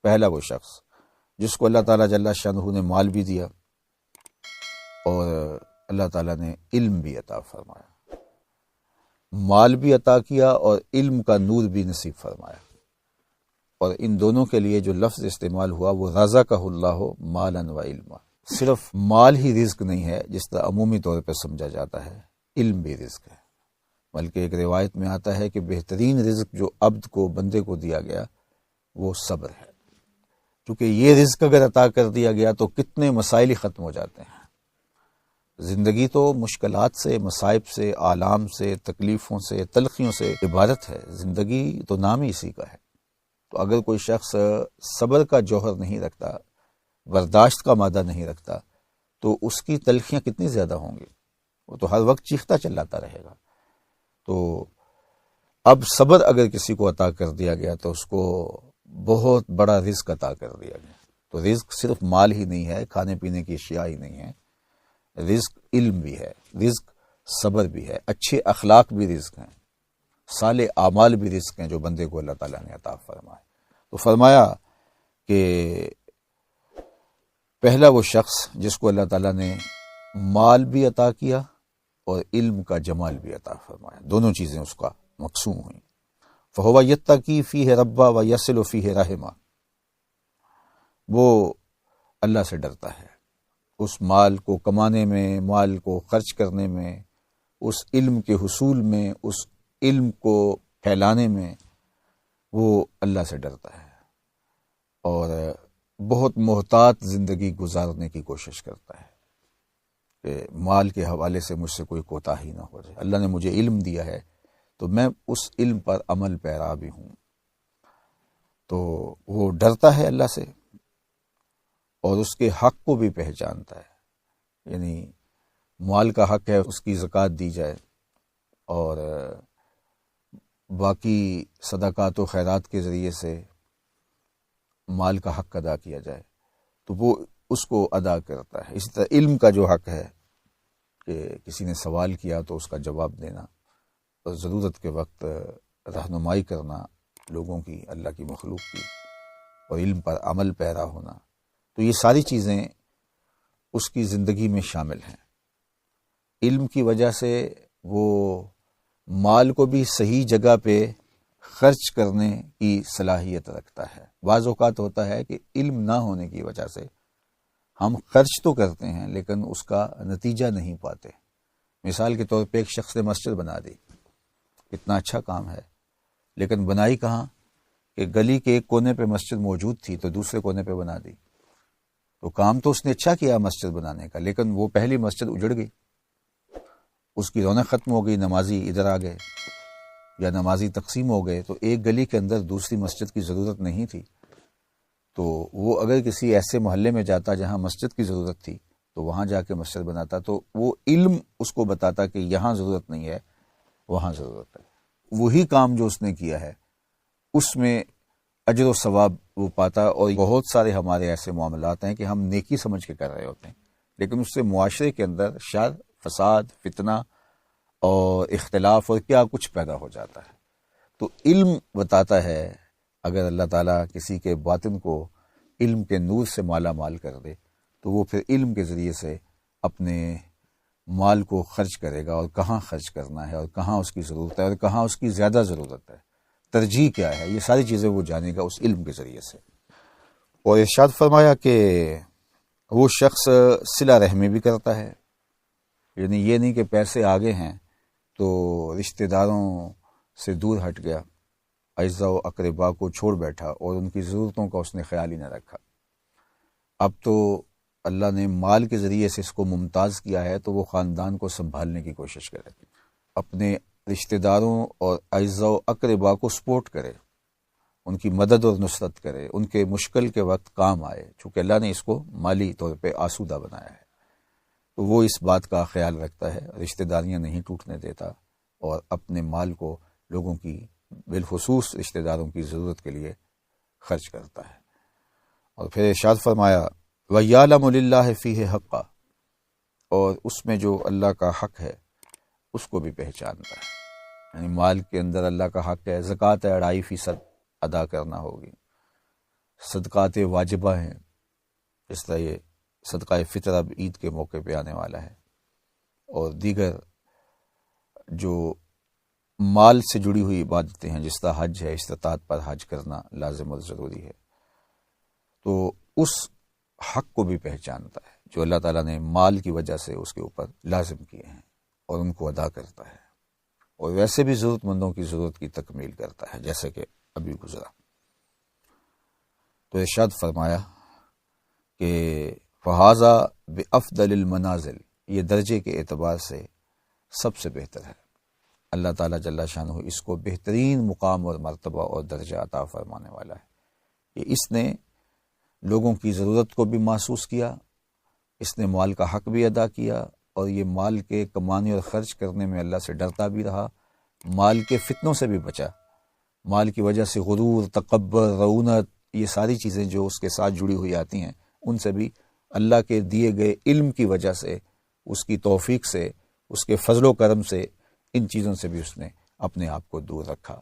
پہلا وہ شخص جس کو اللہ تعالیٰ جل شانہ نے مال بھی دیا اور اللہ تعالیٰ نے علم بھی عطا فرمایا، مال بھی عطا کیا اور علم کا نور بھی نصیب فرمایا، اور ان دونوں کے لیے جو لفظ استعمال ہوا وہ رزقہ اللہ مالا و علما۔ صرف مال ہی رزق نہیں ہے جس طرح عمومی طور پہ سمجھا جاتا ہے، علم بھی رزق ہے، بلکہ ایک روایت میں آتا ہے کہ بہترین رزق جو عبد کو، بندے کو دیا گیا وہ صبر ہے، کیونکہ یہ رزق اگر عطا کر دیا گیا تو کتنے مسائل ہی ختم ہو جاتے ہیں۔ زندگی تو مشکلات سے، مصائب سے، آلام سے، تکلیفوں سے، تلخیوں سے عبارت ہے، زندگی تو نام ہی اسی کا ہے۔ تو اگر کوئی شخص صبر کا جوہر نہیں رکھتا، برداشت کا مادہ نہیں رکھتا، تو اس کی تلخیاں کتنی زیادہ ہوں گی، وہ تو ہر وقت چیختا چلاتا رہے گا۔ تو اب صبر اگر کسی کو عطا کر دیا گیا تو اس کو بہت بڑا رزق عطا کر دیا گیا۔ تو رزق صرف مال ہی نہیں ہے، کھانے پینے کی اشیاء ہی نہیں ہے، رزق علم بھی ہے، رزق صبر بھی ہے، اچھے اخلاق بھی رزق ہیں، صالح اعمال بھی رزق ہیں جو بندے کو اللہ تعالیٰ نے عطا فرمائے۔ تو فرمایا کہ پہلا وہ شخص جس کو اللہ تعالیٰ نے مال بھی عطا کیا اور علم کا جمال بھی عطا فرمایا، دونوں چیزیں اس کا مقسوم ہوئیں۔ فَهُوَ يَتَّقِي فِيهِ رَبَّ وَيَصِلُ فِيهِ رَحِمَ، وہ اللہ سے ڈرتا ہے اس مال کو کمانے میں، مال کو خرچ کرنے میں، اس علم کے حصول میں، اس علم کو پھیلانے میں، وہ اللہ سے ڈرتا ہے اور بہت محتاط زندگی گزارنے کی کوشش کرتا ہے کہ مال کے حوالے سے مجھ سے کوئی کوتاہی نہ ہو جائے۔ اللہ نے مجھے علم دیا ہے تو میں اس علم پر عمل پیرا بھی ہوں۔ تو وہ ڈرتا ہے اللہ سے اور اس کے حق کو بھی پہچانتا ہے، یعنی مال کا حق ہے اس کی زکوٰۃ دی جائے اور باقی صدقات و خیرات کے ذریعے سے مال کا حق ادا کیا جائے، تو وہ اس کو ادا کرتا ہے۔ اسی طرح علم کا جو حق ہے کہ کسی نے سوال کیا تو اس کا جواب دینا اور ضرورت کے وقت رہنمائی کرنا لوگوں کی، اللہ کی مخلوق کی، اور علم پر عمل پیرا ہونا، تو یہ ساری چیزیں اس کی زندگی میں شامل ہیں۔ علم کی وجہ سے وہ مال کو بھی صحیح جگہ پہ خرچ کرنے کی صلاحیت رکھتا ہے۔ بعض اوقات ہوتا ہے کہ علم نہ ہونے کی وجہ سے ہم خرچ تو کرتے ہیں لیکن اس کا نتیجہ نہیں پاتے۔ مثال کے طور پہ ایک شخص نے مسجد بنا دی، اتنا اچھا کام ہے، لیکن بنائی کہاں کہ گلی کے ایک کونے پہ مسجد موجود تھی تو دوسرے کونے پہ بنا دی۔ تو کام تو اس نے اچھا کیا مسجد بنانے کا، لیکن وہ پہلی مسجد اجڑ گئی، اس کی رونق ختم ہو گئی، نمازی ادھر آ گئے یا نمازی تقسیم ہو گئے، تو ایک گلی کے اندر دوسری مسجد کی ضرورت نہیں تھی۔ تو وہ اگر کسی ایسے محلے میں جاتا جہاں مسجد کی ضرورت تھی تو وہاں جا کے مسجد بناتا، تو وہ علم اس کو بتاتا کہ یہاں ضرورت نہیں ہے، وہاں ضرورت ہے۔ وہی کام جو اس نے کیا ہے اس میں اجر و ثواب وہ پاتا۔ اور بہت سارے ہمارے ایسے معاملات ہیں کہ ہم نیکی سمجھ کے کر رہے ہوتے ہیں لیکن اس سے معاشرے کے اندر شر، فساد، فتنہ اور اختلاف اور کیا کچھ پیدا ہو جاتا ہے۔ تو علم بتاتا ہے، اگر اللہ تعالیٰ کسی کے باطن کو علم کے نور سے مالا مال کر دے تو وہ پھر علم کے ذریعے سے اپنے مال کو خرچ کرے گا، اور کہاں خرچ کرنا ہے اور کہاں اس کی ضرورت ہے اور کہاں اس کی زیادہ ضرورت ہے، ترجیح کیا ہے، یہ ساری چیزیں وہ جانے گا اس علم کے ذریعے سے۔ اور ارشاد فرمایا کہ وہ شخص صلہ رحمی بھی کرتا ہے، یعنی یہ نہیں کہ پیسے آگے ہیں تو رشتہ داروں سے دور ہٹ گیا، اعزاء و اقربا کو چھوڑ بیٹھا اور ان کی ضرورتوں کا اس نے خیال ہی نہ رکھا۔ اب تو اللہ نے مال کے ذریعے سے اس کو ممتاز کیا ہے تو وہ خاندان کو سنبھالنے کی کوشش کرے، اپنے رشتہ داروں اور اعزاء و اقربا کو سپورٹ کرے، ان کی مدد اور نصرت کرے، ان کے مشکل کے وقت کام آئے، چونکہ اللہ نے اس کو مالی طور پہ آسودہ بنایا ہے، تو وہ اس بات کا خیال رکھتا ہے، رشتہ داریاں نہیں ٹوٹنے دیتا اور اپنے مال کو لوگوں کی، بالخصوص رشتہ داروں کی ضرورت کے لیے خرچ کرتا ہے۔ اور پھر ارشاد فرمایا وَيَعْلَمُ لِلَّهِ فِيهِ حَقًّا، اور اس میں جو اللہ کا حق ہے اس کو بھی پہچانتا ہے، یعنی مال کے اندر اللہ کا حق ہے، زکوٰۃ ہے 2.5% ادا کرنا ہوگی، صدقات واجبہ ہیں، اس طرح یہ صدقہ فطر اب عید کے موقع پہ آنے والا ہے، اور دیگر جو مال سے جڑی ہوئی عبادتیں ہیں، جس طرح حج ہے، استطاعت پر حج کرنا لازم اور ضروری ہے، تو اس حق کو بھی پہچانتا ہے جو اللہ تعالیٰ نے مال کی وجہ سے اس کے اوپر لازم کیے ہیں، اور ان کو ادا کرتا ہے، اور ویسے بھی ضرورت مندوں کی ضرورت کی تکمیل کرتا ہے، جیسے کہ ابھی گزرا۔ تو ارشاد فرمایا کہ فہذا بافضل المنازل، یہ درجے کے اعتبار سے سب سے بہتر ہے، اللہ تعالیٰ جل شانہ اس کو بہترین مقام اور مرتبہ اور درجہ عطا فرمانے والا ہے کہ اس نے لوگوں کی ضرورت کو بھی محسوس کیا، اس نے مال کا حق بھی ادا کیا، اور یہ مال کے کمانے اور خرچ کرنے میں اللہ سے ڈرتا بھی رہا، مال کے فتنوں سے بھی بچا، مال کی وجہ سے غرور، تکبر، رعونت، یہ ساری چیزیں جو اس کے ساتھ جڑی ہوئی آتی ہیں، ان سے بھی اللہ کے دیے گئے علم کی وجہ سے، اس کی توفیق سے، اس کے فضل و کرم سے، ان چیزوں سے بھی اس نے اپنے آپ کو دور رکھا۔